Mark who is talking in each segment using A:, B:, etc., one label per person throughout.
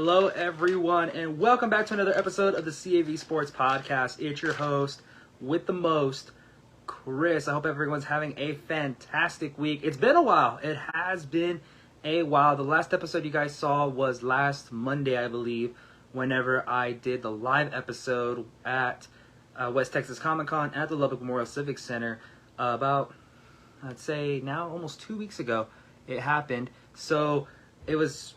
A: Hello, everyone, and welcome back to another episode of the CAV Sports Podcast. It's your host with the most, Chris. I hope everyone's having a fantastic week. It's been a while. It has been a while. The last episode you guys saw was last Monday, I believe, whenever I did the live episode at West Texas Comic Con at the Lubbock Memorial Civic Center about, I'd say now almost 2 weeks ago it happened. So it was,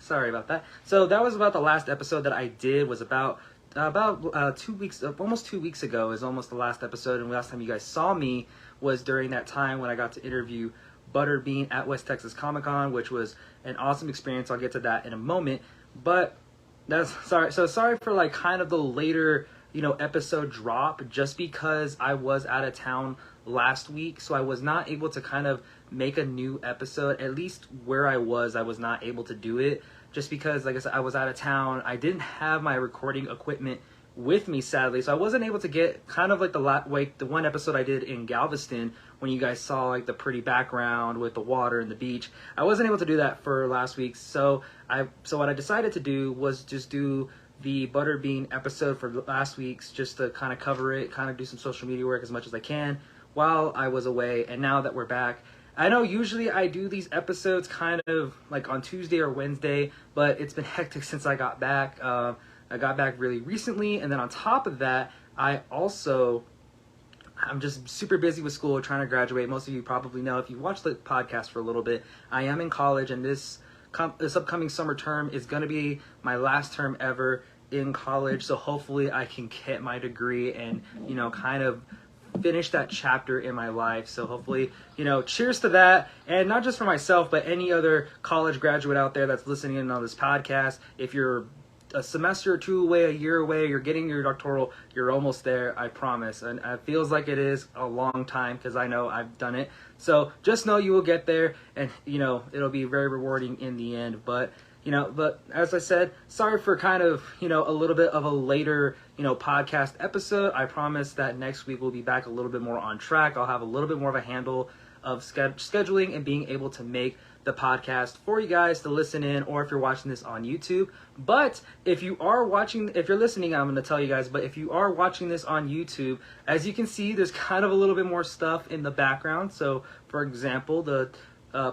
A: Sorry about that. So that was about the last episode that I did. Was about 2 weeks, almost 2 weeks ago is almost the last episode. And the last time you guys saw me was during that time when I got to interview Butterbean at West Texas Comic Con, which was an awesome experience. I'll get to that in a moment. But that's sorry. So sorry for like kind of the later, episode drop, just because I was out of town last week, so I was not able to kind of make a new episode. At least where I was not able to do it, just because, like I said, I was out of town. I didn't have my recording equipment with me, sadly, so I wasn't able to get kind of like the one episode I did in Galveston when you guys saw like the pretty background with the water and the beach. I wasn't able to do that for last week, so what I decided to do was just do the Butterbean episode for last week's, just to kind of cover it, kind of do some social media work as much as I can while I was away. And now that we're back, I know usually I do these episodes kind of like on Tuesday or Wednesday, but it's been hectic since I got back. I got back really recently, and then on top of that, I'm just super busy with school, trying to graduate. Most of you probably know, if you watched the podcast for a little bit, I am in college, and this upcoming summer term is going to be my last term ever in college. So hopefully I can get my degree and, kind of finish that chapter in my life. So hopefully, cheers to that. And not just for myself, but any other college graduate out there that's listening in on this podcast. If you're a semester or two away, a year away, you're getting your doctoral, you're almost there, I promise. And it feels like it is a long time, because I know I've done it. So just know you will get there, and it'll be very rewarding in the end. But as I said, sorry for kind of, a little bit of a later, podcast episode. I promise that next week we'll be back a little bit more on track. I'll have a little bit more of a handle of scheduling and being able to make the podcast for you guys to listen in, or if you're watching this on YouTube. But if you're listening, I'm going to tell you guys, but if you are watching this on YouTube, as you can see, there's kind of a little bit more stuff in the background. So for example, the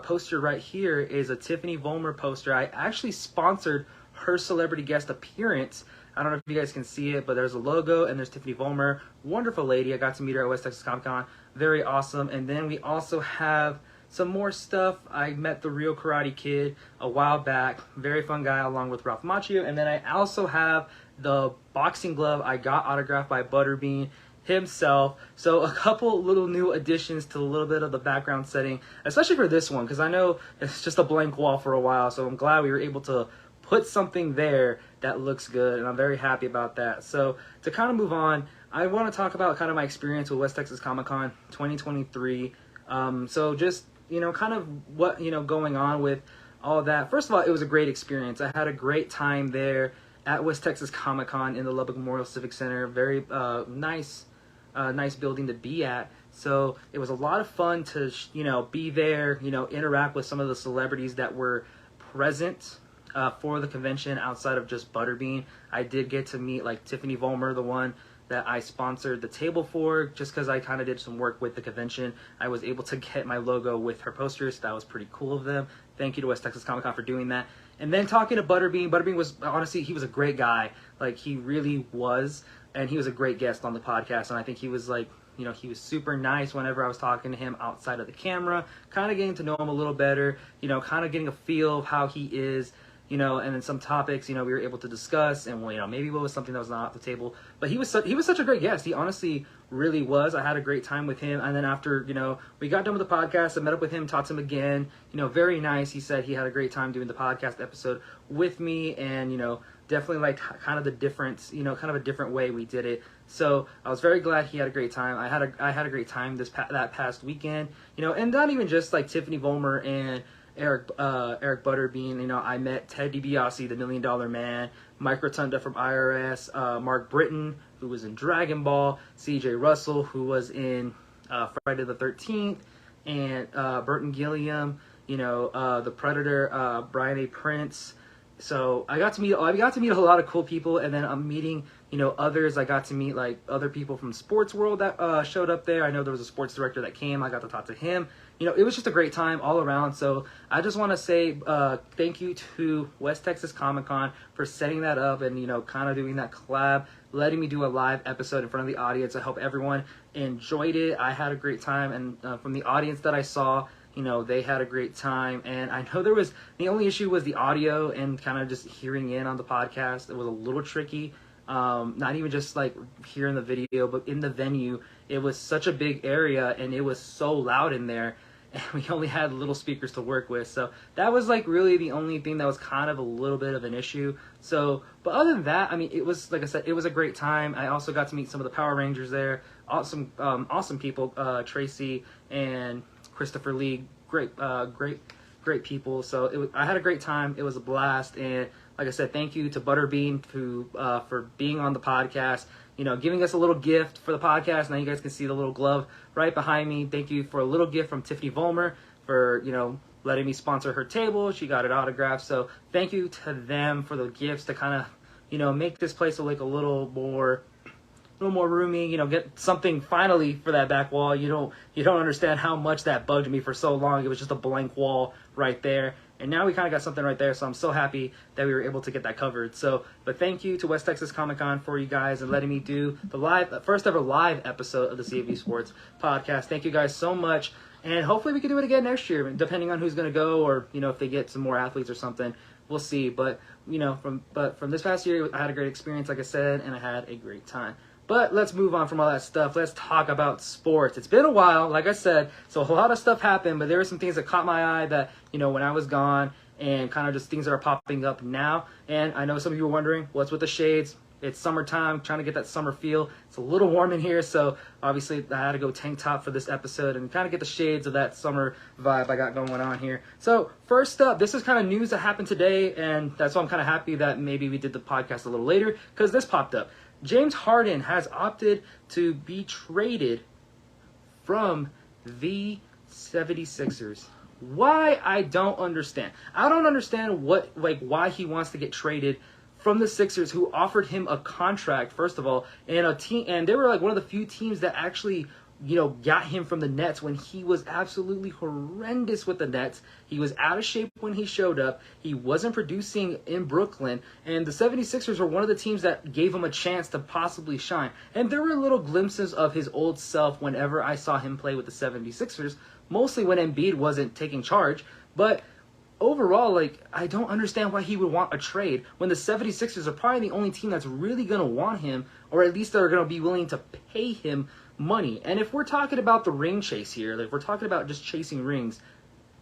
A: poster right here is a Tiffany Vollmer poster. I actually sponsored her celebrity guest appearance. I don't know if you guys can see it, but there's a logo and there's Tiffany Vollmer. Wonderful lady. I got to meet her at West Texas Comic Con. Very awesome. And then we also have some more stuff. I met the Real Karate Kid a while back. Very fun guy, along with Ralph Macchio. And then I also have the boxing glove I got autographed by Butterbean himself. So a couple little new additions to a little bit of the background setting, especially for this one, because I know it's just a blank wall for a while. So I'm glad we were able to put something there that looks good, and I'm very happy about that. So to kind of move on, I want to talk about kind of my experience with West Texas Comic Con 2023. So just, kind of what, going on with all that. First of all, it was a great experience. I had a great time there at West Texas Comic Con in the Lubbock Memorial Civic Center. Very nice building to be at. So it was a lot of fun to, be there, interact with some of the celebrities that were present for the convention outside of just Butterbean. I did get to meet like Tiffany Vollmer, the one that I sponsored the table for, just because I kind of did some work with the convention. I was able to get my logo with her posters. So that was pretty cool of them. Thank you to West Texas Comic Con for doing that. And then talking to Butterbean. Butterbean was, honestly, he was a great guy. Like, he really was. And he was a great guest on the podcast. And I think he was like, he was super nice whenever I was talking to him outside of the camera, kind of getting to know him a little better, kind of getting a feel of how he is. And then some topics, we were able to discuss, and maybe what was something that was not off the table. But he was such a great guest. He honestly really was. I had a great time with him. And then after, we got done with the podcast, I met up with him, talked to him again. Very nice. He said he had a great time doing the podcast episode with me, and definitely liked kind of the difference, kind of a different way we did it. So I was very glad he had a great time. I had a great time that past weekend. And not even just like Tiffany Vollmer and Eric Butterbean. I met Ted DiBiase, the $1 Million Man, Mike Rotunda from IRS, Mark Britton, who was in Dragon Ball, CJ Russell, who was in Friday the 13th, and Burton Gilliam, the Predator, Brian A. Prince, so I got to meet a lot of cool people, and then I'm meeting, others. I got to meet like other people from sports world that showed up there. I know there was a sports director that came. I got to talk to him. It was just a great time all around. So I just want to say thank you to West Texas Comic Con for setting that up and kind of doing that collab, letting me do a live episode in front of the audience. I hope everyone enjoyed it. I had a great time, and from the audience that I saw, they had a great time. And I know the only issue was the audio and kind of just hearing in on the podcast. It was a little tricky. Not even just like here in the video, but in the venue, it was such a big area and it was so loud in there, and we only had little speakers to work with. So that was like really the only thing that was kind of a little bit of an issue. So, but other than that, I mean, it was, like I said, it was a great time. I also got to meet some of the Power Rangers there. Awesome people, Tracy and Christopher Lee, great people. So I had a great time. It was a blast. And like I said, thank you to Butterbean for being on the podcast, giving us a little gift for the podcast. Now you guys can see the little glove right behind me. Thank you for a little gift from Tiffany Vollmer for, letting me sponsor her table. She got it autographed. So thank you to them for the gifts to kind of, make this place like a little more roomy, get something finally for that back wall. You don't understand how much that bugged me for so long. It was just a blank wall right there. And now we kind of got something right there, so I'm so happy that we were able to get that covered. So, but thank you to West Texas Comic Con for you guys and letting me do the first ever live episode of the CAV Sports podcast. Thank you guys so much, and hopefully we can do it again next year, depending on who's going to go, or if they get some more athletes or something. We'll see. But from this past year, I had a great experience, like I said, and I had a great time. But let's move on from all that stuff. Let's talk about sports. It's been a while, like I said, so a lot of stuff happened, but there were some things that caught my eye that, when I was gone, and kind of just things that are popping up now. And I know some of you are wondering, what's with the shades? It's summertime, trying to get that summer feel. It's a little warm in here, so obviously I had to go tank top for this episode and kind of get the shades of that summer vibe I got going on here. So first up, this is kind of news that happened today, and that's why I'm kind of happy that maybe we did the podcast a little later, because this popped up. James Harden has opted to be traded from the 76ers. Why? I don't understand. I don't understand why he wants to get traded from the Sixers, who offered him a contract, first of all, and a team, and they were like one of the few teams that actually got him from the Nets when he was absolutely horrendous with the Nets. He was out of shape when he showed up. He wasn't producing in Brooklyn. And the 76ers were one of the teams that gave him a chance to possibly shine. And there were little glimpses of his old self whenever I saw him play with the 76ers, mostly when Embiid wasn't taking charge. But overall, I don't understand why he would want a trade when the 76ers are probably the only team that's really going to want him, or at least they're going to be willing to pay him money. And if we're talking about the ring chase here, if we're talking about just chasing rings,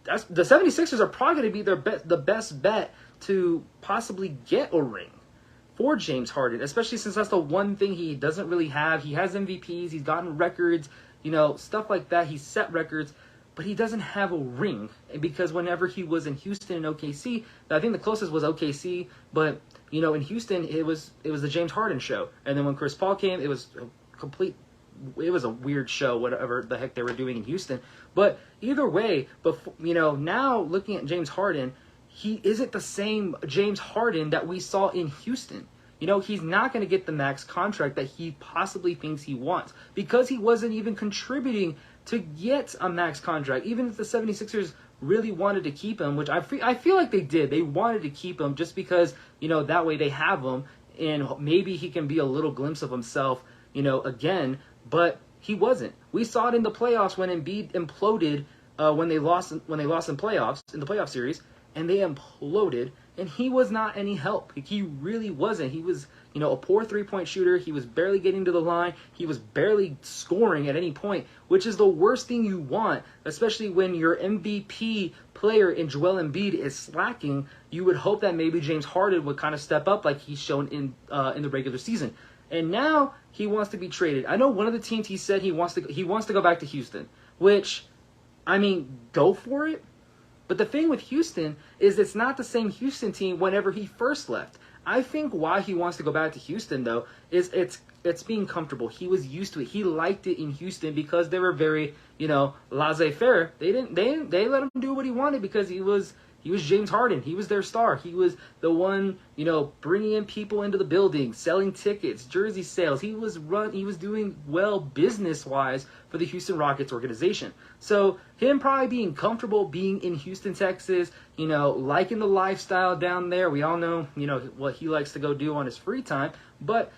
A: the 76ers are probably going to be the best bet to possibly get a ring for James Harden, especially since that's the one thing he doesn't really have. He has MVPs, he's gotten records, stuff like that. He's set records, but he doesn't have a ring, because whenever he was in Houston and OKC, I think the closest was OKC, but in Houston it was the James Harden show. And then when Chris Paul came, it was a weird show, whatever the heck they were doing in Houston. But either way, now looking at James Harden, he isn't the same James Harden that we saw in Houston. He's not going to get the max contract that he possibly thinks he wants, because he wasn't even contributing to get a max contract. Even if the 76ers really wanted to keep him, which I feel like they did. They wanted to keep him just because, that way they have him, and maybe he can be a little glimpse of himself, again. But he wasn't. We saw it in the playoffs when Embiid imploded when they lost in the playoff series, and they imploded, and he was not any help. He really wasn't. He was, a poor three-point shooter. He was barely getting to the line. He was barely scoring at any point, which is the worst thing you want, especially when your MVP player in Joel Embiid is slacking. You would hope that maybe James Harden would kind of step up like he's shown in the regular season. And now he wants to be traded. I know one of the teams he said he wants to go back to Houston, which, go for it. But the thing with Houston is it's not the same Houston team whenever he first left. I think why he wants to go back to Houston, though, is it's being comfortable. He was used to it. He liked it in Houston because they were very, laissez-faire. They let him do what he wanted because he was He was James Harden. He was their star. He was the one, bringing in people into the building, selling tickets, jersey sales. He was doing well business-wise for the Houston Rockets organization. So him probably being comfortable being in Houston, Texas, liking the lifestyle down there. We all know, what he likes to go do on his free time. But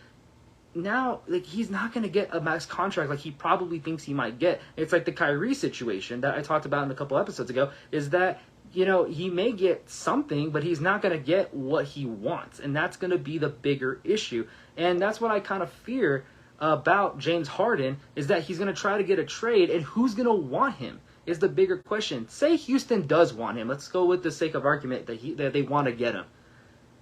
A: now, he's not going to get a max contract like he probably thinks he might get. It's like the Kyrie situation that I talked about in a couple episodes ago, is that, he may get something, but he's not going to get what he wants. And that's going to be the bigger issue. And that's what I kind of fear about James Harden, is that he's going to try to get a trade, and who's going to want him is the bigger question. Say Houston does want him. Let's go with the sake of argument that they want to get him.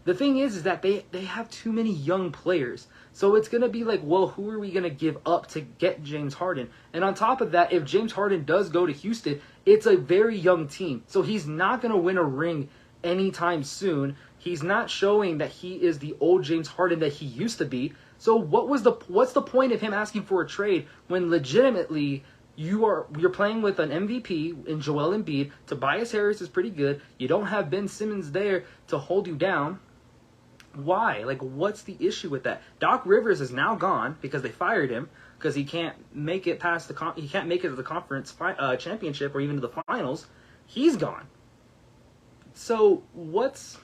A: The thing is that they have too many young players. So it's going to be like, well, who are we going to give up to get James Harden? And on top of that, if James Harden does go to Houston, it's a very young team. So he's not going to win a ring anytime soon. He's not showing that he is the old James Harden that he used to be. So what's the point of him asking for a trade when legitimately you're playing with an MVP in Joel Embiid? Tobias Harris is pretty good. You don't have Ben Simmons there to hold you down. Why? What's the issue with that? Doc Rivers is now gone because they fired him because he can't make it past he can't make it to the conference championship or even to the finals. He's gone. So what's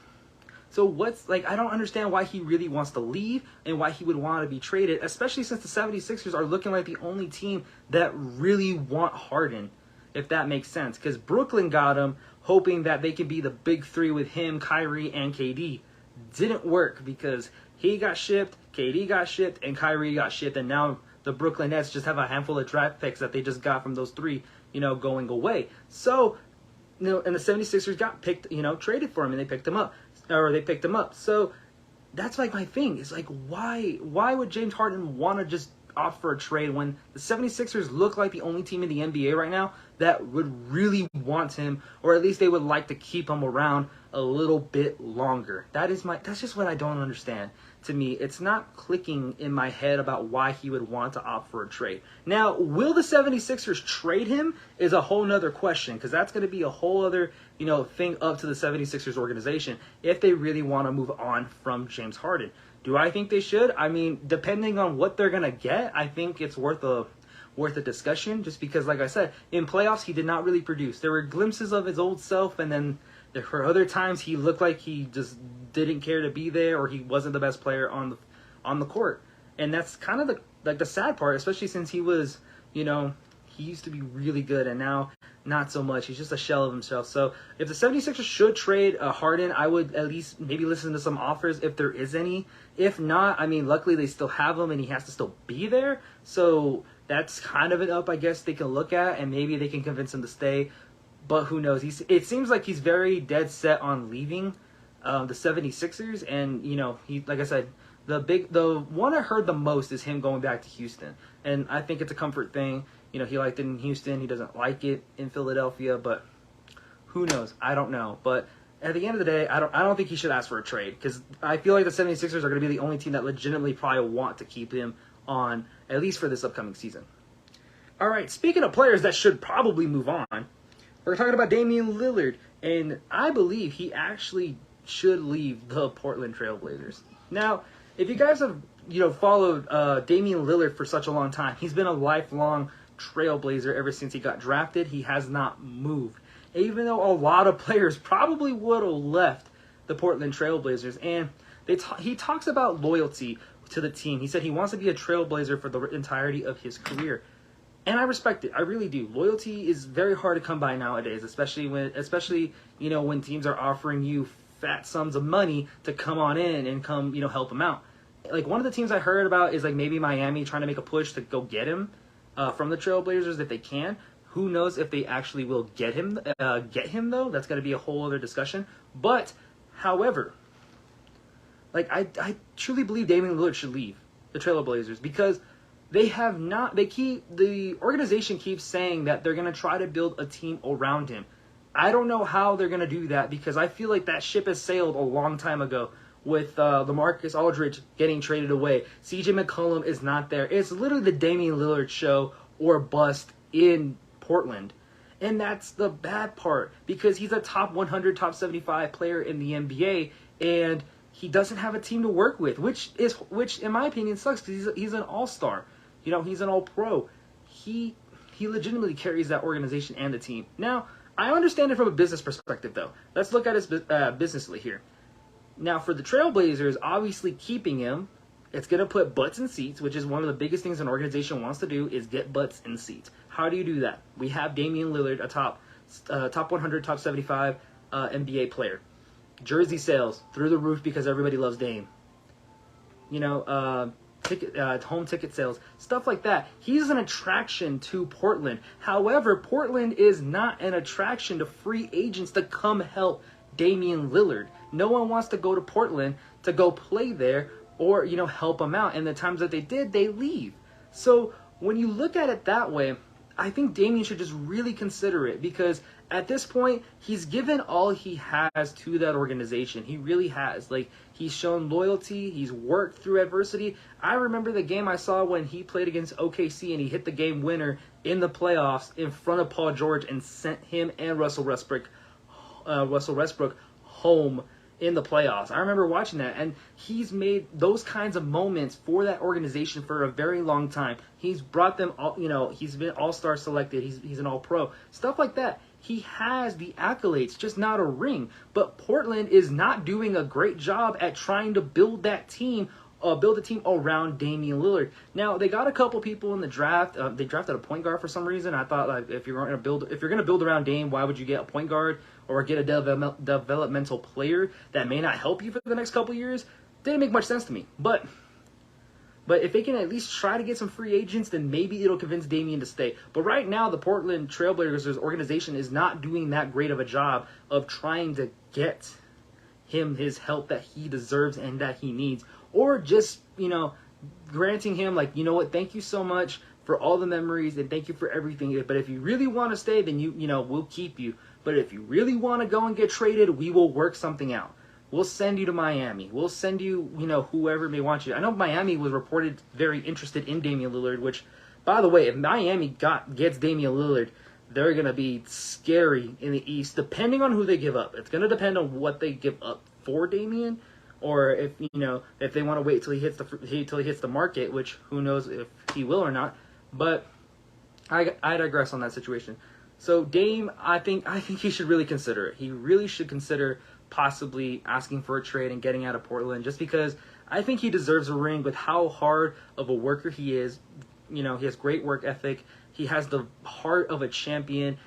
A: I don't understand why he really wants to leave and why he would want to be traded, especially since the 76ers are looking like the only team that really want Harden, if that makes sense. Because Brooklyn got him hoping that they could be the big three with him, Kyrie, and KD. Didn't work because he got shipped, KD got shipped, and Kyrie got shipped, and now the Brooklyn Nets just have a handful of draft picks that they just got from those three, going away. So, and the 76ers got picked, traded for him, and they picked him up. So that's my thing. It's why would James Harden want to just opt for a trade when the 76ers look like the only team in the NBA right now that would really want him, or at least they would like to keep him around a little bit longer. That's just what I don't understand. To me, it's not clicking in my head about why he would want to opt for a trade. Now, will the 76ers trade him is a whole nother question, because that's going to be a whole other, thing up to the 76ers organization if they really want to move on from James Harden. Do I think they should? I mean, depending on what they're going to get, I think it's worth a discussion, just because, like I said, in playoffs, he did not really produce. There were glimpses of his old self, and then there were other times he looked like he just didn't care to be there, or he wasn't the best player on the court. And that's kind of the sad part, especially since he was, he used to be really good, and now not so much. He's just a shell of himself. So if the 76ers should trade Harden, I would at least maybe listen to some offers if there is any. If not, I mean, luckily they still have him, and he has to still be there. So that's kind of an up, I guess, they can look at, and maybe they can convince him to stay. But who knows? It seems like he's very dead set on leaving the 76ers. And, he, like I said, the one I heard the most is him going back to Houston. And I think it's a comfort thing. He liked it in Houston. He doesn't like it in Philadelphia. But who knows? I don't know. But at the end of the day, I don't think he should ask for a trade, because I feel like the 76ers are going to be the only team that legitimately probably want to keep him on, at least for this upcoming season. All right, speaking of players that should probably move on, we're talking about Damian Lillard, and I believe he actually should leave the Portland Trail Blazers. Now, if you guys have followed Damian Lillard for such a long time, he's been a lifelong Trailblazer ever since he got drafted. He has not moved, even though a lot of players probably would have left the Portland Trail Blazers. And he talks about loyalty to the team. He said he wants to be a Trailblazer for the entirety of his career. And I respect it. I really do. Loyalty is very hard to come by nowadays, especially when teams are offering you fat sums of money to come on in and come, help them out. Like, one of the teams I heard about is maybe Miami trying to make a push to go get him from the Trailblazers if they can. Who knows if they actually will get him though? That's going to be a whole other discussion. But, however, I truly believe Damian Lillard should leave the Trailblazers, because the organization keeps saying that they're going to try to build a team around him. I don't know how they're going to do that, because I feel like that ship has sailed a long time ago with LaMarcus Aldridge getting traded away. CJ McCollum is not there. It's literally the Damian Lillard show or bust in Portland. And that's the bad part, because he's a top 100, top 75 player in the NBA, and he doesn't have a team to work with, which in my opinion sucks, because he's an all-star. He's an all-pro. He legitimately carries that organization and the team. Now, I understand it from a business perspective, though. Let's look at it businessly here. Now, for the Trailblazers, obviously keeping him, it's going to put butts in seats, which is one of the biggest things an organization wants to do, is get butts in seats. How do you do that? We have Damian Lillard, a top 100, top 75 NBA player. Jersey sales through the roof because everybody loves Dame. Home ticket sales, stuff like that. He's an attraction to Portland. However, Portland is not an attraction to free agents to come help Damian Lillard. No one wants to go to Portland to go play there or, help him out. And the times that they did, they leave. So when you look at it that way, I think Damian should just really consider it, because at this point, he's given all he has to that organization. He really has. He's shown loyalty. He's worked through adversity. I remember the game I saw when he played against OKC and he hit the game winner in the playoffs in front of Paul George and sent him and Russell Westbrook home in the playoffs. I remember watching that, and he's made those kinds of moments for that organization for a very long time. He's brought them all, he's been all-star selected. He's an all-pro. Stuff like that. He has the accolades, just not a ring. But Portland is not doing a great job at trying to build that team, build a team around Damian Lillard. Now, they got a couple people in the draft. They drafted a point guard for some reason. I thought, if you're going to build around Dame, why would you get a point guard or get a developmental player that may not help you for the next couple years? Didn't make much sense to me. But if they can at least try to get some free agents, then maybe it'll convince Damian to stay. But right now, the Portland Trailblazers organization is not doing that great of a job of trying to get him his help that he deserves and that he needs. Or just, granting him, thank you so much for all the memories and thank you for everything. But if you really want to stay, then we'll keep you. But if you really want to go and get traded, we will work something out. We'll send you to Miami. We'll send you, whoever may want you. I know Miami was reported very interested in Damian Lillard, which, by the way, if Miami gets Damian Lillard, they're going to be scary in the East, depending on who they give up. It's going to depend on what they give up for Damian, or if they want to wait till he hits the market, which who knows if he will or not. But I digress on that situation. So Dame, I think he should really consider it. He really should consider possibly asking for a trade and getting out of Portland, just because I think he deserves a ring with how hard of a worker he is. He has great work ethic. He has the heart of a champion,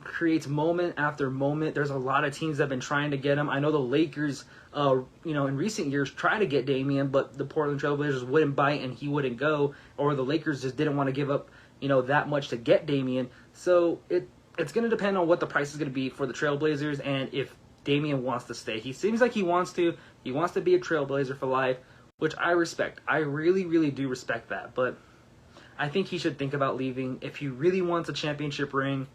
A: creates moment after moment. There's a lot of teams that have been trying to get him. I know the Lakers, in recent years tried to get Damian, but the Portland Trailblazers wouldn't bite and he wouldn't go, or the Lakers just didn't want to give up, that much to get Damian. So it's going to depend on what the price is going to be for the Trailblazers and if Damian wants to stay. He seems like he wants to. He wants to be a Trailblazer for life, which I respect. I really, really do respect that. But I think he should think about leaving. If he really wants a championship ring,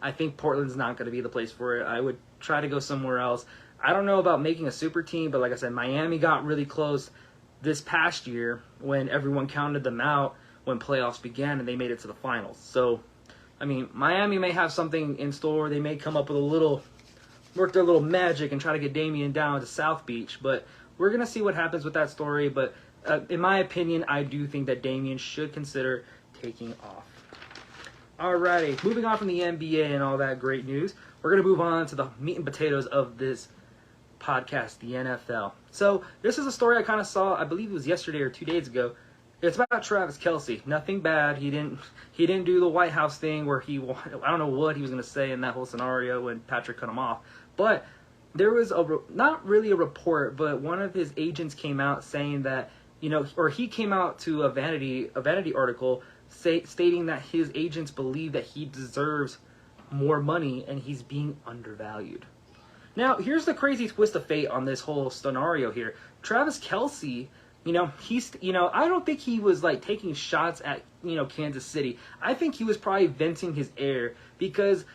A: I think Portland's not going to be the place for it. I would try to go somewhere else. I don't know about making a super team, but like I said, Miami got really close this past year when everyone counted them out when playoffs began and they made it to the finals. So, Miami may have something in store. They may come up with work their little magic and try to get Damian down to South Beach. But we're going to see what happens with that story. But in my opinion, I do think that Damian should consider taking off. Alrighty, moving on from the NBA and all that great news, we're going to move on to the meat and potatoes of this podcast, the NFL. So this is a story I kind of saw, I believe it was yesterday or 2 days ago. It's about Travis Kelce. Nothing bad. He didn't do the White House thing where I don't know what he was going to say in that whole scenario when Patrick cut him off. But there was not really a report, but one of his agents came out saying that, or he came out to a vanity article stating that his agents believe that he deserves more money and he's being undervalued. Now, here's the crazy twist of fate on this whole scenario here. Travis Kelce, I don't think he was taking shots at, Kansas City. I think he was probably venting his air because,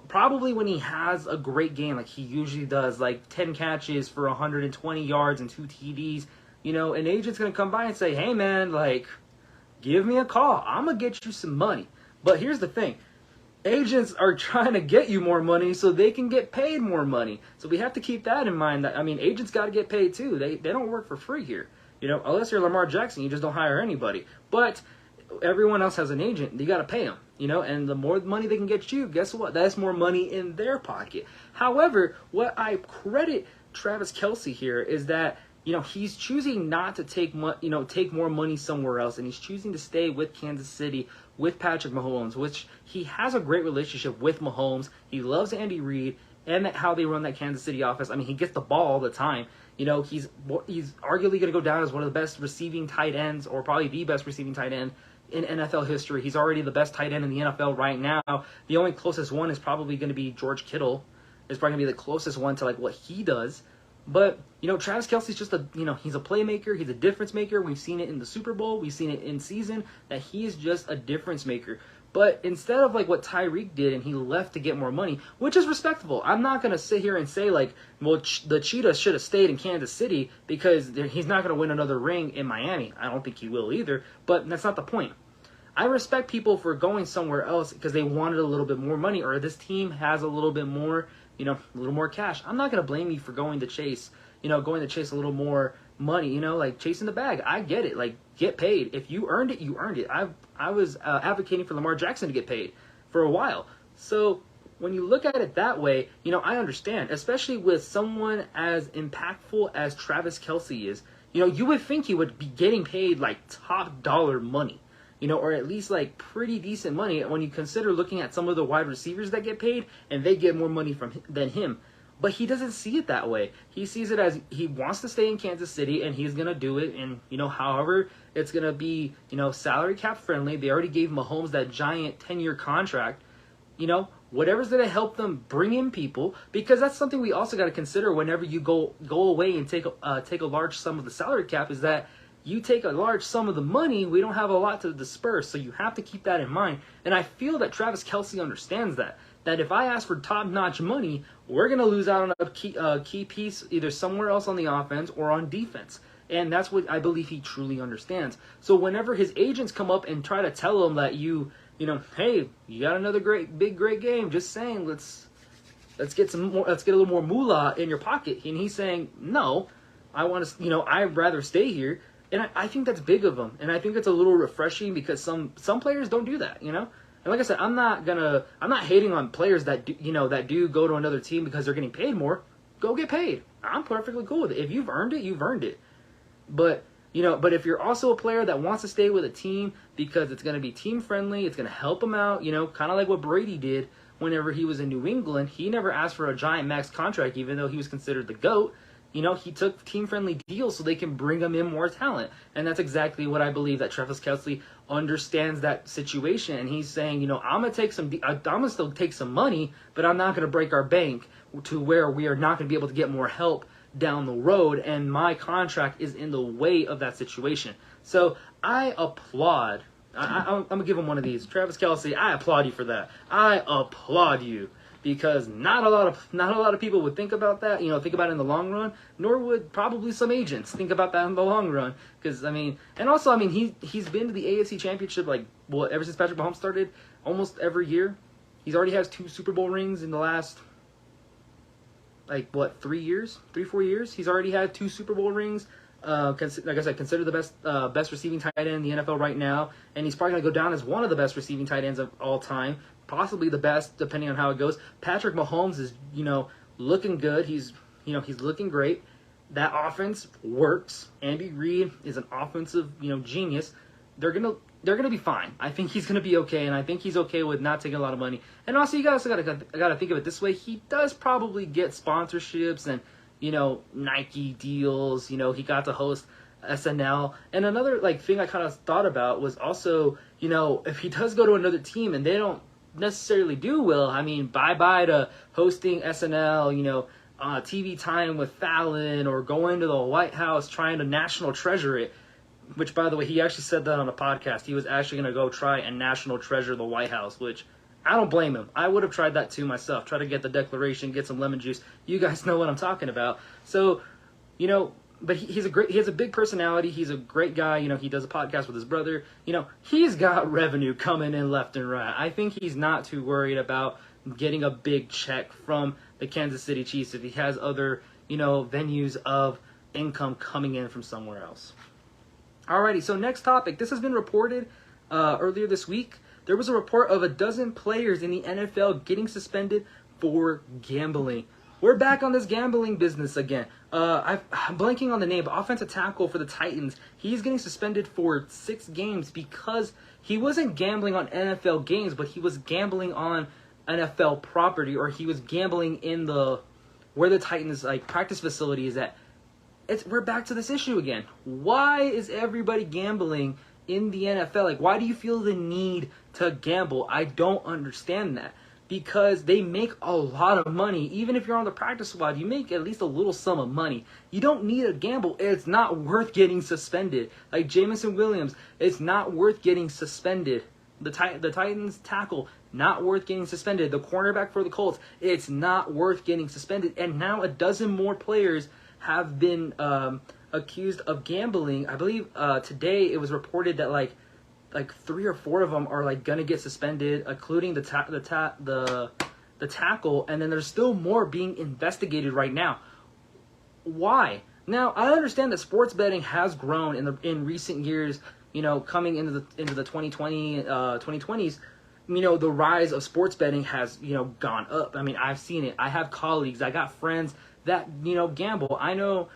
A: probably when he has a great game, like he usually does, 10 catches for 120 yards and 2 TDs, an agent's going to come by and say, hey man, give me a call. I'm going to get you some money. But here's the thing. agents are trying to get you more money so they can get paid more money. So we have to keep that in mind. That, I mean, agents got to get paid too. They don't work for free here. You know, unless you're Lamar Jackson, you just don't hire anybody. But everyone else has an agent. You got to pay them, you know, and the more money they can get you, guess what? That's more money in their pocket. However, what I credit Travis Kelce here is that, you know, he's choosing not to take more money somewhere else, and he's choosing to stay with Kansas City with Patrick Mahomes, which he has a great relationship with Mahomes. He loves Andy Reid and how they run that Kansas City offense. I mean, he gets the ball all the time. You know, he's arguably going to go down as one of the best receiving tight ends, or probably the best receiving tight end in NFL history. He's already the best tight end in the NFL right now. The only closest one is probably going to be George Kittle. Is probably going to be the closest one to like what he does. But, you know, Travis Kelce's just he's a playmaker. He's a difference maker. We've seen it in the Super Bowl. We've seen it in season that he is just a difference maker. But instead of like what Tyreek did and he left to get more money, which is respectable. I'm not going to sit here and say like, well, the Cheetah should have stayed in Kansas City because he's not going to win another ring in Miami. I don't think he will either, but that's not the point. I respect people for going somewhere else because they wanted a little bit more money, or this team has a little bit more, you know, a little more cash. I'm not going to blame you for going to chase a little more money, you know, like chasing the bag. I get it. Like, get paid. If you earned it, you earned it. I was advocating for Lamar Jackson to get paid for a while. So when you look at it that way, you know, I understand, especially with someone as impactful as Travis Kelce is. You know, you would think he would be getting paid like top dollar money, you know, or at least like pretty decent money when you consider looking at some of the wide receivers that get paid and they get more money than him. But he doesn't see it that way. He sees it as he wants to stay in Kansas City and he's going to do it. And, you know, however it's going to be, you know, salary cap friendly. They already gave Mahomes that giant 10-year contract. You know, whatever's going to help them bring in people, because that's something we also got to consider whenever you go away and take a large sum of the salary cap, is that you take a large sum of the money, we don't have a lot to disperse. So you have to keep that in mind. And I feel that Travis Kelce understands that if I ask for top-notch money, we're going to lose out on a key piece either somewhere else on the offense or on defense. And that's what I believe he truly understands. So whenever his agents come up and try to tell him that you know, hey, you got another great game, just saying, let's get a little more moolah in your pocket. And he's saying, no, I want to, you know, I'd rather stay here. And I think that's big of him. And I think it's a little refreshing because some players don't do that, you know? And like I said, I'm not hating on players that do go to another team because they're getting paid more. Go get paid. I'm perfectly cool with it. If you've earned it, you've earned it. But if you're also a player that wants to stay with a team because it's going to be team friendly, it's going to help him out, you know, kind of like what Brady did whenever he was in New England. He never asked for a giant max contract, even though he was considered the GOAT. You know, he took team-friendly deals so they can bring him in more talent. And that's exactly what I believe, that Travis Kelce understands that situation. And he's saying, you know, I'm going to still take some money, but I'm not going to break our bank to where we are not going to be able to get more help down the road. And my contract is in the way of that situation. So I applaud. I'm going to give him one of these. Travis Kelce, I applaud you for that. I applaud you. Because not a lot of people would think about that, you know, think about it in the long run, nor would probably some agents think about that in the long run. Because, I mean, and also, I mean, he's been to the AFC Championship, like, well, ever since Patrick Mahomes started, almost every year. He's already has 2 Super Bowl rings in the last, like, 4 years? He's already had 2 Super Bowl rings. Like I said, considered the best receiving tight end in the NFL right now. And he's probably going to go down as one of the best receiving tight ends of all time. Possibly the best, depending on how it goes. Patrick Mahomes is, you know, looking good. He's looking great. That offense works. Andy Reid is an offensive, you know, genius. They're gonna be fine. I think he's gonna be okay, and I think he's okay with not taking a lot of money. And also, you gotta think of it this way: he does probably get sponsorships and, you know, Nike deals. You know, he got to host SNL. And another thing I kind of thought about was also, you know, if he does go to another team and they don't necessarily do well, I mean, bye to hosting SNL, you know, TV time with Fallon, or going to the White House trying to national treasure it, which, by the way, he actually said that on a podcast. He was actually going to go try and national treasure the White House, which I don't blame him. I would have tried that too myself. Try to get the Declaration, get some lemon juice. You guys know what I'm talking about. So, you know, but he has a big personality. He's a great guy. You know, he does a podcast with his brother. You know, he's got revenue coming in left and right. I think he's not too worried about getting a big check from the Kansas City Chiefs if he has other, you know, venues of income coming in from somewhere else. Alrighty, so next topic. This has been reported earlier this week. There was a report of a dozen players in the NFL getting suspended for gambling. We're back on this gambling business again. I'm blanking on the name, but offensive tackle for the Titans, he's getting suspended for 6 games because he wasn't gambling on NFL games, but he was gambling on NFL property, or he was gambling in where the Titans like practice facility is at. We're back to this issue again. Why is everybody gambling in the NFL? Like, why do you feel the need to gamble? I don't understand that. Because they make a lot of money. Even if you're on the practice squad, you make at least a little sum of money. You don't need a gamble. It's not worth getting suspended. Like Jamison Williams, it's not worth getting suspended. The Titans tackle, not worth getting suspended. The cornerback for the Colts, it's not worth getting suspended. And now a dozen more players have been accused of gambling. I believe today it was reported that like 3 or 4 of them are like gonna get suspended, including the tackle, and then there's still more being investigated right now. Why? Now I understand that sports betting has grown in recent years. You know, coming into the 2020s, you know, the rise of sports betting has, you know, gone up. I mean, I've seen it. I have colleagues. I got friends that, you know, gamble. I know.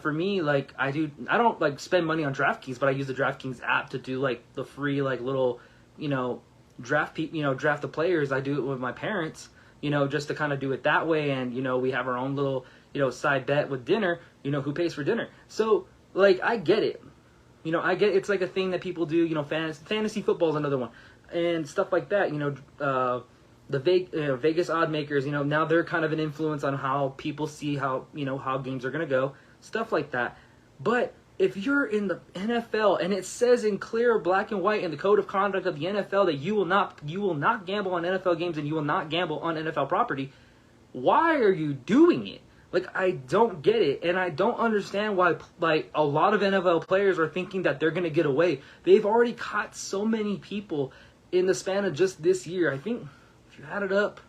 A: For me, like I don't like spend money on DraftKings, but I use the DraftKings app to do like the free like little, you know, draft the players. I do it with my parents, you know, just to kind of do it that way. And, you know, we have our own little, you know, side bet with dinner, you know, who pays for dinner. So like, I get it, you know, it's like a thing that people do, you know, fantasy football is another one and stuff like that, you know, the Vegas odd makers, you know, now they're kind of an influence on how people see how, you know, how games are going to go. Stuff like that. But if you're in the NFL and it says in clear black and white in the code of conduct of the NFL that you will not gamble on NFL games and you will not gamble on NFL property, why are you doing it? Like, I don't get it, and I don't understand why like a lot of NFL players are thinking that they're going to get away. They've already caught so many people in the span of just this year. I think if you add it up,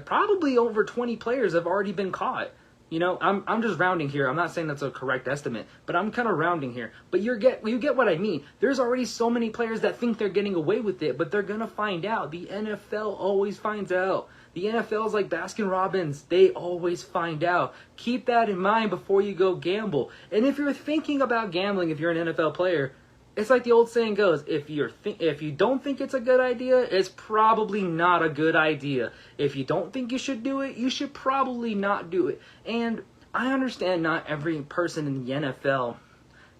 A: probably over 20 players have already been caught. You know, I'm just rounding here. I'm not saying that's a correct estimate, but I'm kind of rounding here. But you get what I mean. There's already so many players that think they're getting away with it, but they're going to find out. The NFL always finds out. The NFL is like Baskin-Robbins. They always find out. Keep that in mind before you go gamble. And if you're thinking about gambling, if you're an NFL player, it's like the old saying goes, if you don't think it's a good idea, it's probably not a good idea. If you don't think you should do it, you should probably not do it. And I understand not every person in the NFL,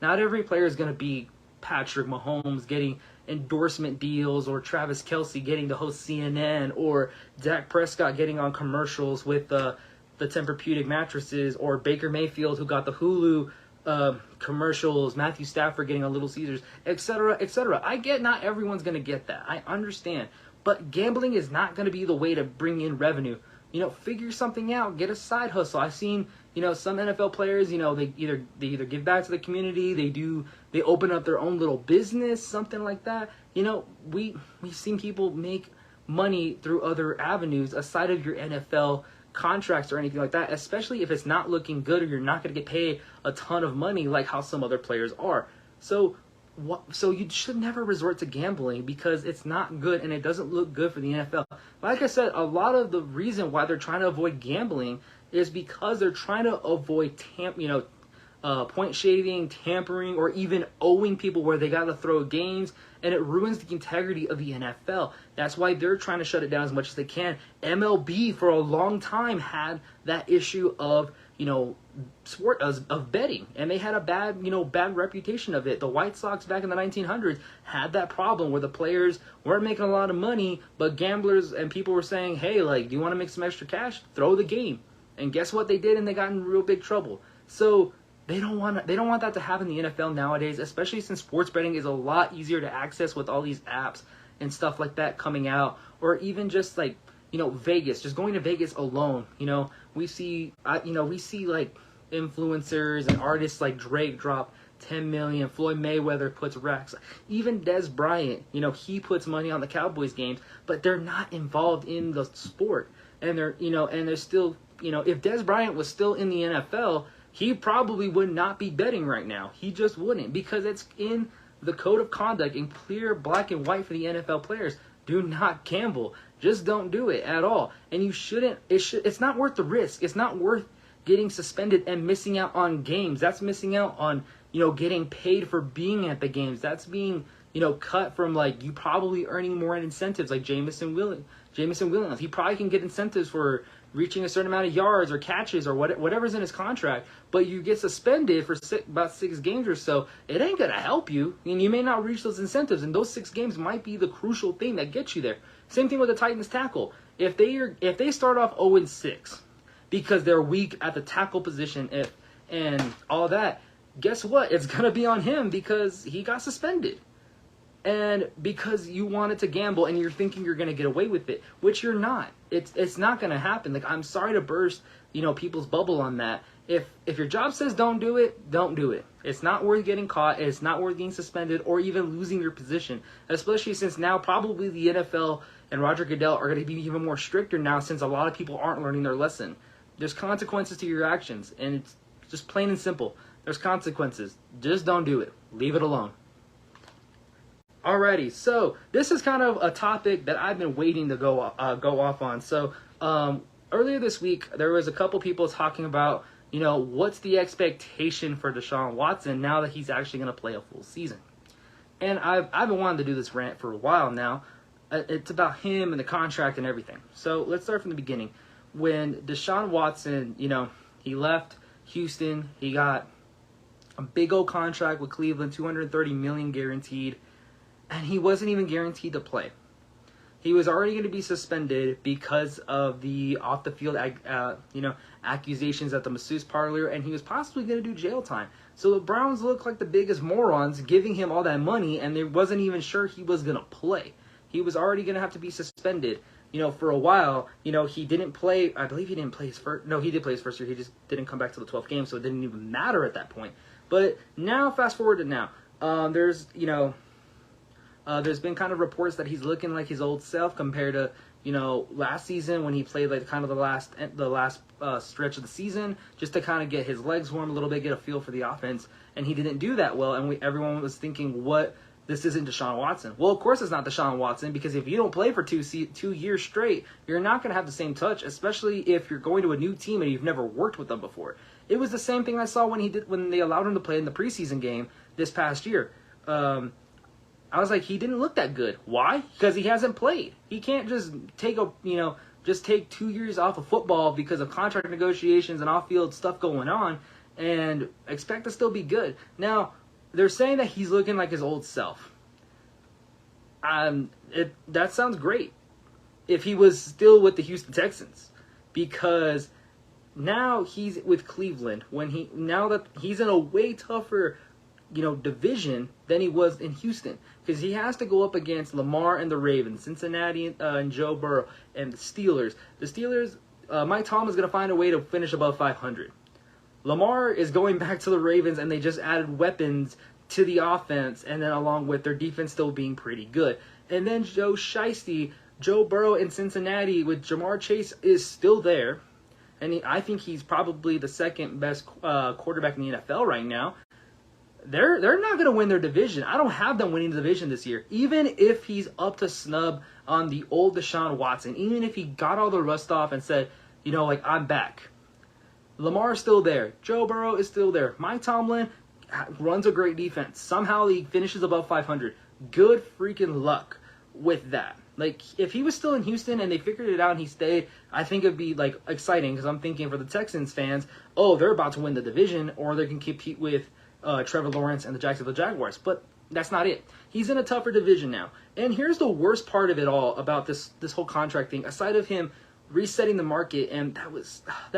A: not every player is going to be Patrick Mahomes getting endorsement deals, or Travis Kelce getting to host CNN, or Dak Prescott getting on commercials with the Tempur-Pedic mattresses, or Baker Mayfield who got the Hulu commercials, Matthew Stafford getting on Little Caesars, etc., etc. I get not everyone's going to get that. I understand. But gambling is not going to be the way to bring in revenue. You know, figure something out. Get a side hustle. I've seen, you know, some NFL players, you know, they either give back to the community, they open up their own little business, something like that. You know, we've seen people make money through other avenues aside of your NFL contracts or anything like that, especially if it's not looking good or you're not going to get paid a ton of money like how some other players are. So you should never resort to gambling because it's not good and it doesn't look good for the NFL. Like I said, a lot of the reason why they're trying to avoid gambling is because they're trying to avoid point shaving, tampering, or even owing people where they got to throw games, and it ruins the integrity of the NFL. That's why they're trying to shut it down as much as they can. MLB for a long time had that issue of, you know, of betting, and they had a bad reputation of it. The White Sox back in the 1900s had that problem where the players weren't making a lot of money, but gamblers and people were saying, hey, like, do you want to make some extra cash? Throw the game. And guess what they did? And they got in real big trouble. So they don't want that to happen in the NFL nowadays, especially since sports betting is a lot easier to access with all these apps and stuff like that coming out, or even just like, you know, Vegas, just going to Vegas alone. You know, we see like influencers and artists like Drake drop 10 million, Floyd Mayweather puts racks, even Des Bryant, he puts money on the Cowboys games, but they're not involved in the sport. And they're still, if Des Bryant was still in the NFL, he probably would not be betting right now. He just wouldn't, because it's in the code of conduct in clear black and white for the NFL players. Do not gamble. Just don't do it at all. And you shouldn't. It's not worth the risk. It's not worth getting suspended and missing out on games. That's missing out on, getting paid for being at the games. That's being, cut from, like, you probably earning more in incentives, like Jameson Williams. He probably can get incentives for reaching a certain amount of yards or catches or whatever's in his contract, but you get suspended for about 6 games or so. It ain't going to help you, and you may not reach those incentives, and those 6 games might be the crucial thing that gets you there. Same thing with the Titans tackle. If they start off 0-6 because they're weak at the tackle position and all that, guess what? It's going to be on him because he got suspended. And because you wanted to gamble and you're thinking you're going to get away with it, which you're not. It's not going to happen. Like, I'm sorry to burst, people's bubble on that. If your job says don't do it, don't do it. It's not worth getting caught. It's not worth getting suspended or even losing your position, especially since now probably the NFL and Roger Goodell are going to be even more stricter now, since a lot of people aren't learning their lesson. There's consequences to your actions, and it's just plain and simple. There's consequences. Just don't do it. Leave it alone. Alrighty, so this is kind of a topic that I've been waiting to go off on. So earlier this week, there was a couple people talking about, what's the expectation for Deshaun Watson now that he's actually going to play a full season. And I've been wanting to do this rant for a while now. It's about him and the contract and everything. So let's start from the beginning. When Deshaun Watson, he left Houston, he got a big old contract with Cleveland, $230 million guaranteed. And he wasn't even guaranteed to play. He was already going to be suspended because of the off-the-field, accusations at the masseuse parlor, and he was possibly going to do jail time. So the Browns looked like the biggest morons giving him all that money, and they wasn't even sure he was going to play. He was already going to have to be suspended, for a while. He didn't play. I believe he didn't play his first. No, he did play his first year. He just didn't come back to the 12th game, so it didn't even matter at that point. But now, fast forward to now, there's been kind of reports that he's looking like his old self compared to, last season when he played like kind of the last stretch of the season, just to kind of get his legs warm a little bit, get a feel for the offense, and he didn't do that well. And everyone was thinking, this isn't Deshaun Watson. Well, of course it's not Deshaun Watson, because if you don't play for 2 years straight, you're not going to have the same touch, especially if you're going to a new team and you've never worked with them before. It was the same thing I saw when they allowed him to play in the preseason game this past year. I was like, he didn't look that good. Why? Because he hasn't played. He can't just take 2 years off of football because of contract negotiations and off-field stuff going on and expect to still be good. Now, they're saying that he's looking like his old self. That sounds great if he was still with the Houston Texans, because now he's with Cleveland now that he's in a way tougher division than he was in Houston, because he has to go up against Lamar and the Ravens, Cincinnati and Joe Burrow, and the Steelers. The Steelers, Mike Tomlin is going to find a way to finish above 500. Lamar is going back to the Ravens, and they just added weapons to the offense, and then along with their defense still being pretty good. And then Joe Burrow in Cincinnati with Jamar Chase is still there, and I think he's probably the second best quarterback in the NFL right now. They're not going to win their division. I don't have them winning the division this year. Even if he's up to snub on the old Deshaun Watson, even if he got all the rust off and said, I'm back. Lamar's still there. Joe Burrow is still there. Mike Tomlin runs a great defense. Somehow he finishes above 500. Good freaking luck with that. Like, if he was still in Houston and they figured it out and he stayed, I think it'd be, exciting, because I'm thinking for the Texans fans, they're about to win the division, or they can compete with Trevor Lawrence and the Jacksonville Jaguars. But that's not it. He's in a tougher division now. And here's the worst part of it all about this whole contract thing, aside of him resetting the market, and that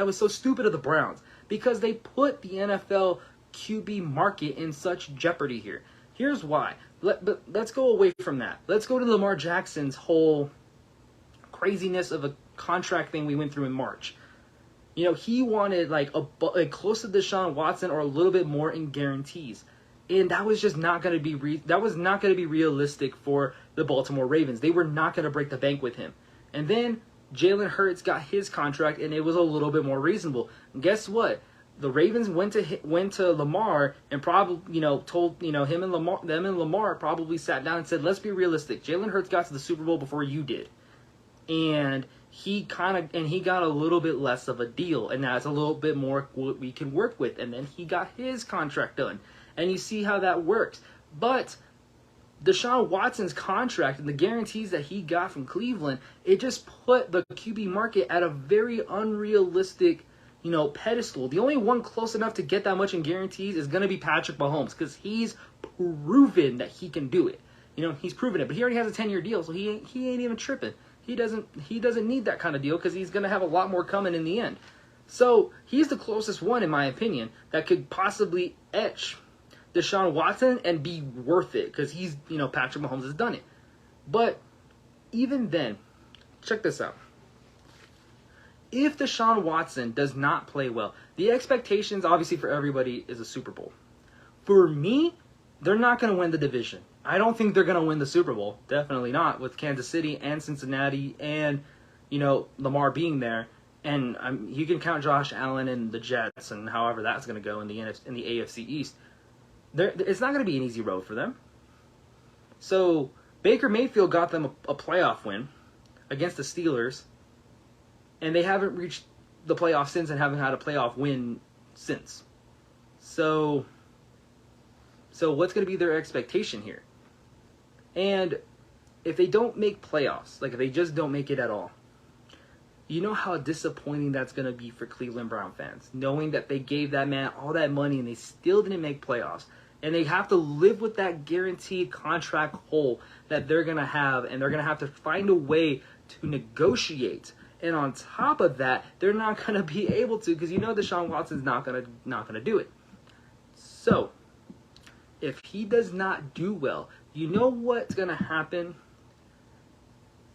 A: was so stupid of the Browns, because they put the NFL QB market in such jeopardy here. Here's why. Let's go away from that. Let's go to Lamar Jackson's whole craziness of a contract thing we went through in March. He wanted like close to Deshaun Watson or a little bit more in guarantees. And that was just not going to be that was not going to be realistic for the Baltimore Ravens. They were not going to break the bank with him. And then Jalen Hurts got his contract, and it was a little bit more reasonable. And guess what? The Ravens went to Lamar and probably told him and Lamar probably sat down and said, let's be realistic. Jalen Hurts got to the Super Bowl before you did, and he got a little bit less of a deal, and that's a little bit more what we can work with. And then he got his contract done, and you see how that works. But Deshaun Watson's contract and the guarantees that he got from Cleveland, it just put the QB market at a very unrealistic pedestal. The only one close enough to get that much in guarantees is going to be Patrick Mahomes, because he's proven that he can do it. He's proven it, but he already has a 10-year deal, so he ain't even tripping. He doesn't need that kind of deal, because he's going to have a lot more coming in the end. So he's the closest one, in my opinion, that could possibly etch Deshaun Watson and be worth it, because he's Patrick Mahomes has done it. But even then, check this out. If Deshaun Watson does not play well, the expectations, obviously, for everybody is a Super Bowl. For me, they're not going to win the division. I don't think they're going to win the Super Bowl. Definitely not, with Kansas City and Cincinnati and, Lamar being there. And you can count Josh Allen and the Jets and however that's going to go in the AFC East. It's not going to be an easy road for them. So Baker Mayfield got them a playoff win against the Steelers, and they haven't reached the playoffs since and haven't had a playoff win since. So what's going to be their expectation here? And if they don't make playoffs, like if they just don't make it at all, you know how disappointing that's going to be for Cleveland Brown fans, knowing that they gave that man all that money and they still didn't make playoffs. And they have to live with that guaranteed contract hole that they're going to have, and they're going to have to find a way to negotiate. And on top of that, they're not going to be able to, because Deshaun Watson's not going to do it. So, if he does not do well, you know what's going to happen?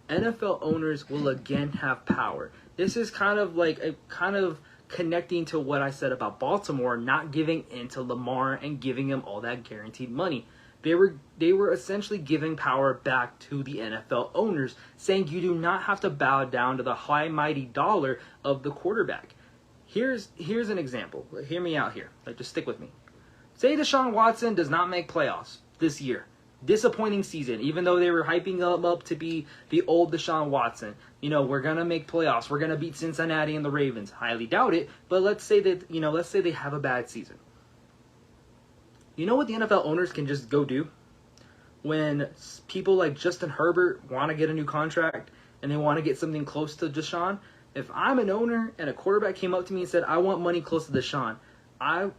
A: NFL owners will again have power. This is kind of connecting to what I said about Baltimore not giving in to Lamar and giving him all that guaranteed money. They were essentially giving power back to the NFL owners, saying you do not have to bow down to the high mighty dollar of the quarterback. Here's an example. Hear me out here. Just stick with me. Say Deshaun Watson does not make playoffs this year. Disappointing season, even though they were hyping him up to be the old Deshaun Watson. We're going to make playoffs. We're going to beat Cincinnati and the Ravens. Highly doubt it, but let's say they have a bad season. You know what the NFL owners can just go do? When people like Justin Herbert want to get a new contract and they want to get something close to Deshaun, if I'm an owner and a quarterback came up to me and said, I want money close to Deshaun, I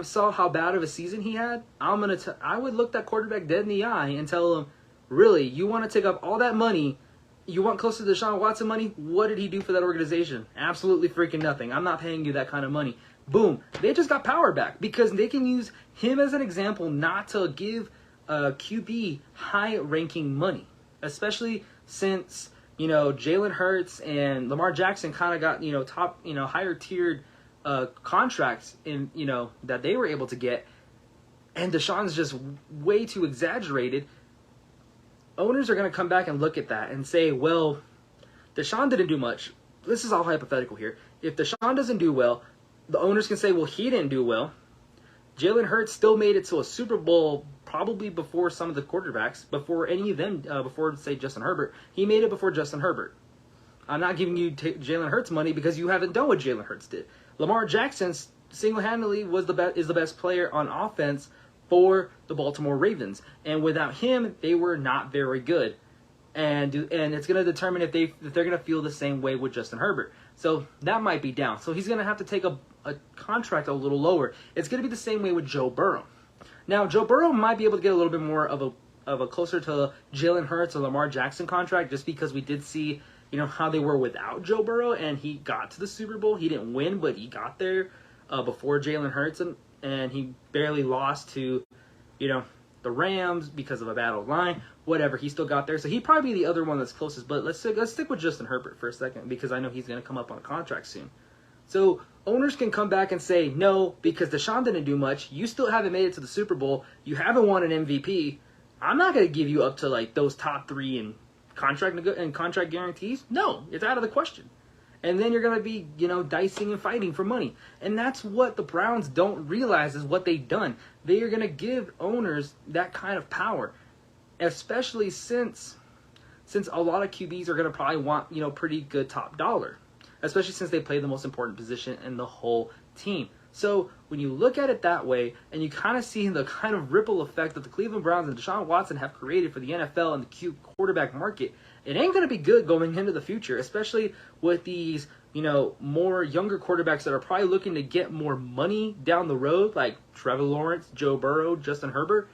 A: saw how bad of a season he had, I would look that quarterback dead in the eye and tell him, really, you want to take up all that money, you want close to Deshaun Watson money? What did he do for that organization? Absolutely freaking nothing. I'm not paying you that kind of money. Boom. They just got power back because they can use him as an example not to give QB high-ranking money, especially since, Jalen Hurts and Lamar Jackson kind of got, top, higher-tiered contracts in that they were able to get, and Deshaun's just way too exaggerated. Owners are going to come back and look at that and say, well, Deshaun didn't do much. This is all hypothetical here. If Deshaun doesn't do well, the owners can say, well, he didn't do well. Jalen Hurts still made it to a Super Bowl probably before some of the quarterbacks, before any of them, before, say, Justin Herbert. He made it before Justin Herbert. I'm not giving you Jalen Hurts money because you haven't done what Jalen Hurts did. Lamar Jackson single-handedly is the best player on offense for the Baltimore Ravens, and without him, they were not very good. And it's going to determine if they're going to feel the same way with Justin Herbert. So that might be down. So he's going to have to take a contract a little lower. It's going to be the same way with Joe Burrow. Now, Joe Burrow might be able to get a little bit more of a closer to Jalen Hurts or Lamar Jackson contract, just because we did see how they were without Joe Burrow, and he got to the Super Bowl. He didn't win, but he got there before Jalen Hurts, and he barely lost to, the Rams because of a bad old line. Whatever, he still got there. So he'd probably be the other one that's closest. But let's stick with Justin Herbert for a second, because I know he's going to come up on a contract soon. So owners can come back and say, no, because Deshaun didn't do much. You still haven't made it to the Super Bowl. You haven't won an MVP. I'm not going to give you up to like those top 3 in contract guarantees. No, it's out of the question. And then you're going to be, dicing and fighting for money. And that's what the Browns don't realize is what they've done. They are going to give owners that kind of power, especially since a lot of QBs are going to probably want, pretty good top dollar, especially since they play the most important position in the whole team. So when you look at it that way and you kind of see the kind of ripple effect that the Cleveland Browns and Deshaun Watson have created for the NFL and the quarterback market, it ain't going to be good going into the future, especially with these, more younger quarterbacks that are probably looking to get more money down the road, like Trevor Lawrence, Joe Burrow, Justin Herbert.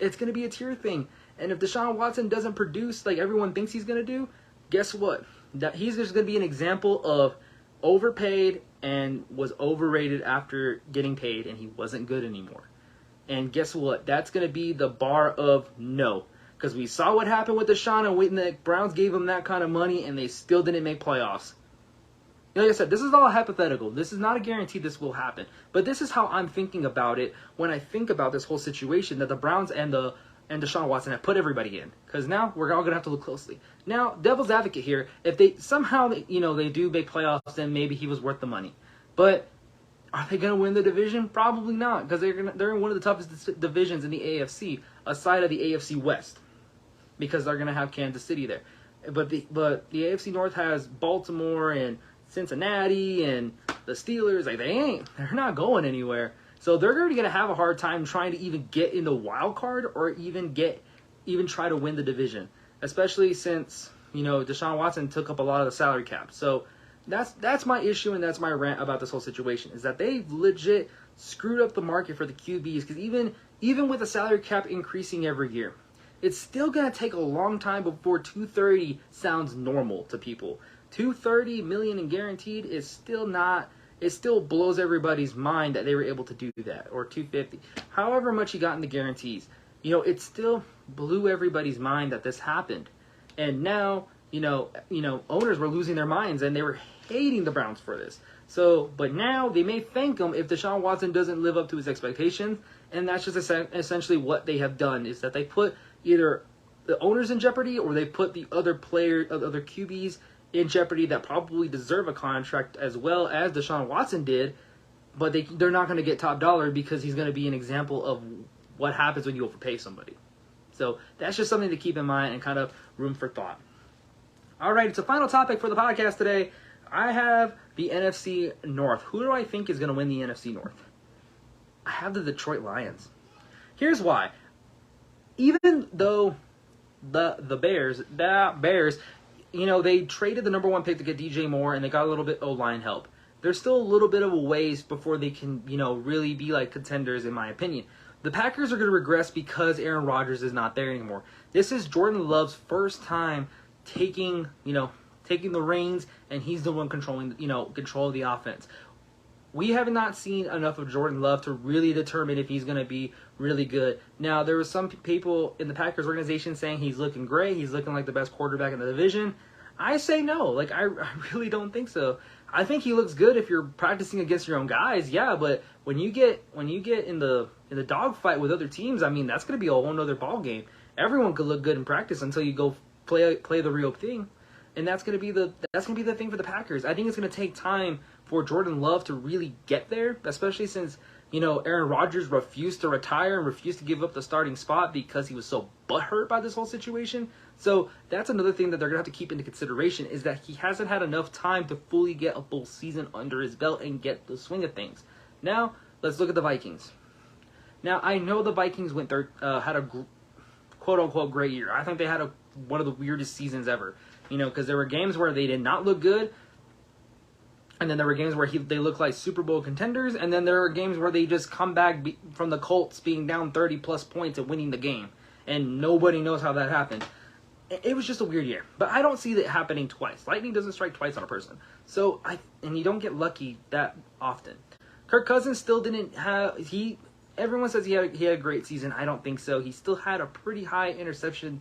A: It's going to be a tier thing. And if Deshaun Watson doesn't produce like everyone thinks he's going to do, guess what? That he's just going to be an example of overpaid and was overrated after getting paid, and he wasn't good anymore. And guess what? That's going to be the bar of no. Because we saw what happened with Deshaun, and when the Browns gave him that kind of money, and they still didn't make playoffs. Like I said, this is all hypothetical. This is not a guarantee this will happen. But this is how I'm thinking about it when I think about this whole situation that the Browns and Deshaun Watson have put everybody in. Because now we're all going to have to look closely. Now, devil's advocate here, if they somehow, they do make playoffs, then maybe he was worth the money. But are they going to win the division? Probably not, because they're in one of the toughest divisions in the AFC, aside of the AFC West, because they're going to have Kansas City there. But the AFC North has Baltimore and Cincinnati and the Steelers. Like they're not going anywhere. So they're going to have a hard time trying to even get in the wild card or even try to win the division, especially since Deshaun Watson took up a lot of the salary cap. So that's my issue, and that's my rant about this whole situation, is that they've legit screwed up the market for the QBs, because even with the salary cap increasing every year, it's still going to take a long time before 230 sounds normal to people. 230 million in guaranteed is still not, it still blows everybody's mind that they were able to do that, or 250. However much he got in the guarantees, it still blew everybody's mind that this happened. And now, owners were losing their minds, and they were hating the Browns for this. So, but now they may thank him if Deshaun Watson doesn't live up to his expectations, and that's just essentially what they have done, is that they put either the owners in jeopardy, or they put the other QBs in jeopardy that probably deserve a contract as well as Deshaun Watson did, but they're not going to get top dollar because he's going to be an example of what happens when you overpay somebody. So that's just something to keep in mind and kind of room for thought. All right, it's a final topic for the podcast today. I have the NFC North. Who do I think is going to win the NFC North? I have the Detroit Lions. Here's why. Even though the Bears, they traded the number 1 pick to get DJ Moore, and they got a little bit O-line help. There's still a little bit of a ways before they can, really be like contenders, in my opinion. The Packers are going to regress because Aaron Rodgers is not there anymore. This is Jordan Love's first time taking the reins, and he's the one controlling the offense. We have not seen enough of Jordan Love to really determine if he's going to be really good. Now, there was some people in the Packers organization saying he's looking great, he's looking like the best quarterback in the division. I say no. I really don't think so. I think he looks good if you're practicing against your own guys, yeah, but when you get in the dogfight with other teams, I mean, that's going to be a whole other ball game. Everyone could look good in practice until you go play the real thing. And that's going to be the thing for the Packers. I think it's going to take time for Jordan Love to really get there, especially since, Aaron Rodgers refused to retire and refused to give up the starting spot because he was so butthurt by this whole situation. So that's another thing that they're going to have to keep into consideration, is that he hasn't had enough time to fully get a full season under his belt and get the swing of things. Now, let's look at the Vikings. Now, I know the Vikings had a quote-unquote great year. I think they had one of the weirdest seasons ever. Because there were games where they did not look good, and then there were games where they looked like Super Bowl contenders, and then there were games where they just come back from the Colts being down 30-plus points and winning the game, and nobody knows how that happened. It was just a weird year, but I don't see that happening twice. Lightning doesn't strike twice on a person, and you don't get lucky that often. Kirk Cousins still didn't have everyone says he had a great season. I don't think so. He still had a pretty high interceptions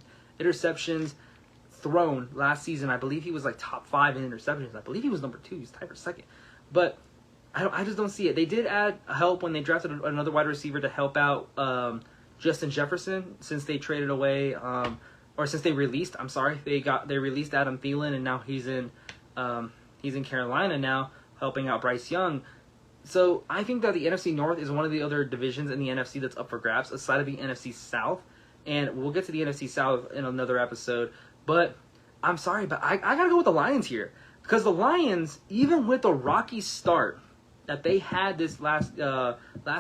A: thrown last season. I believe he was like top 5 in interceptions. I believe he was number 2. He's tied for second. But I just don't see it. They did add help when they drafted another wide receiver to help out Justin Jefferson since they traded away, or since they released. I'm sorry, they released Adam Thielen, and now he's in Carolina now, helping out Bryce Young. So I think that the NFC North is one of the other divisions in the NFC that's up for grabs, aside of the NFC South. And we'll get to the NFC South in another episode. But I'm sorry, but I got to go with the Lions here. Because the Lions, even with the rocky start that they had this last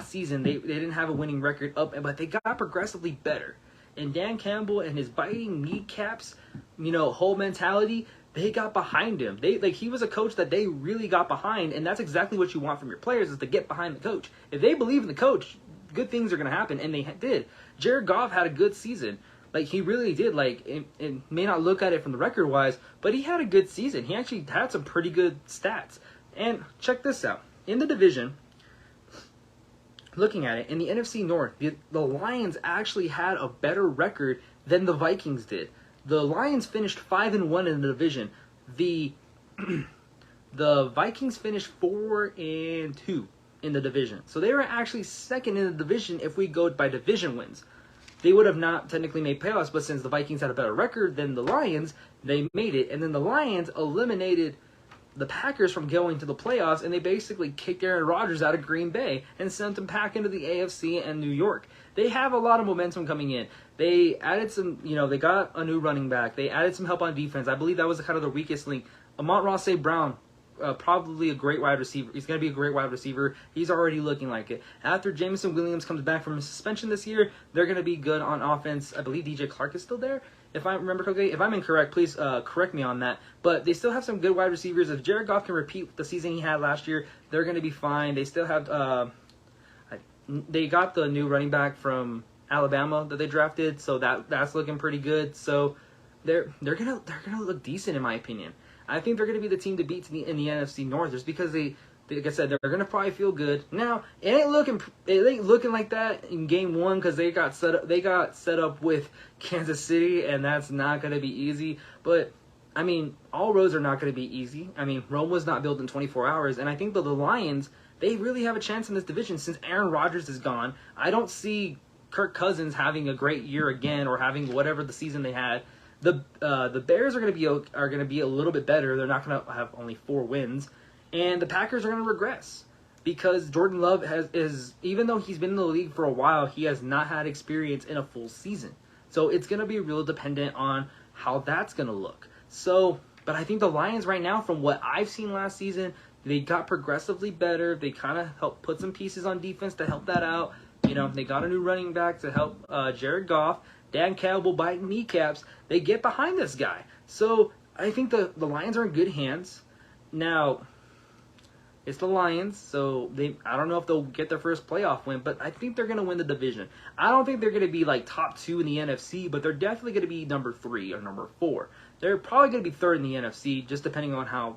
A: season, they didn't have a winning record, but they got progressively better. And Dan Campbell and his biting kneecaps, whole mentality, they got behind him. He was a coach that they really got behind, and that's exactly what you want from your players, is to get behind the coach. If they believe in the coach, good things are going to happen, and they did. Jared Goff had a good season. He really did. It may not look at it from the record-wise, but he had a good season. He actually had some pretty good stats. And check this out. In the division, looking at it, in the NFC North, the Lions actually had a better record than the Vikings did. The Lions finished 5-1 in the division. The Vikings finished 4-2 in the division. So they were actually second in the division if we go by division wins. They would have not technically made playoffs, but since the Vikings had a better record than the Lions, they made it. And then the Lions eliminated the Packers from going to the playoffs, and they basically kicked Aaron Rodgers out of Green Bay and sent him back into the AFC and New York. They have a lot of momentum coming in. They added some, they got a new running back. They added some help on defense. I believe that was kind of the weakest link. Amon-Ra St. Brown, probably a great wide receiver. He's going to be a great wide receiver. He's already looking like it. After Jameson Williams comes back from his suspension this year, they're going to be good on offense. I believe DJ Clark is still there, if I remember correctly. If I'm incorrect, please correct me on that. But they still have some good wide receivers. If Jared Goff can repeat the season he had last year, they're going to be fine. They still have they got the new running back from Alabama that they drafted, so that's looking pretty good. So they're gonna look decent in my opinion. I think they're gonna be the team to beat in the NFC North, just because like I said, they're gonna probably feel good. Now it ain't looking like that in Game 1 because they got set up with Kansas City, and that's not gonna be easy. But I mean, all roads are not gonna be easy. I mean, Rome was not built in 24 hours, and I think that the Lions, they really have a chance in this division since Aaron Rodgers is gone. I don't see Kirk Cousins having a great year again, or having whatever the season they had. The Bears are going to be a little bit better. They're not going to have only 4 wins, and the Packers are going to regress because Jordan Love even though he's been in the league for a while, he has not had experience in a full season. So it's going to be real dependent on how that's going to look. So, but I think the Lions right now, from what I've seen last season, they got progressively better. They kind of helped put some pieces on defense to help that out. They got a new running back to help Jared Goff. Dan Campbell biting kneecaps. They get behind this guy. So I think the Lions are in good hands. Now, it's the Lions, so I don't know if they'll get their first playoff win, but I think they're going to win the division. I don't think they're going to be like top 2 in the NFC, but they're definitely going to be number 3 or number 4. They're probably going to be 3rd in the NFC, just depending on how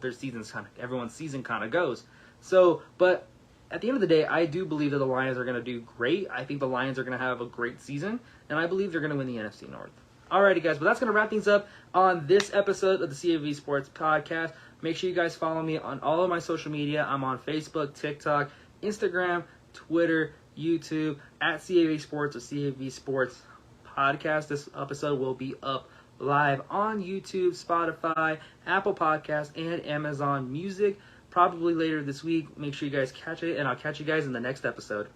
A: everyone's season kind of goes. So, but at the end of the day, I do believe that the Lions are going to do great. I think the Lions are going to have a great season, and I believe they're going to win the NFC North. Alrighty, guys, but that's going to wrap things up on this episode of the CAV Sports Podcast. Make sure you guys follow me on all of my social media. I'm on Facebook, TikTok, Instagram, Twitter, YouTube, at CAV Sports or CAV Sports Podcast. This episode will be up live on YouTube, Spotify, Apple Podcasts, and Amazon Music. Probably later this week. Make sure you guys catch it, and I'll catch you guys in the next episode.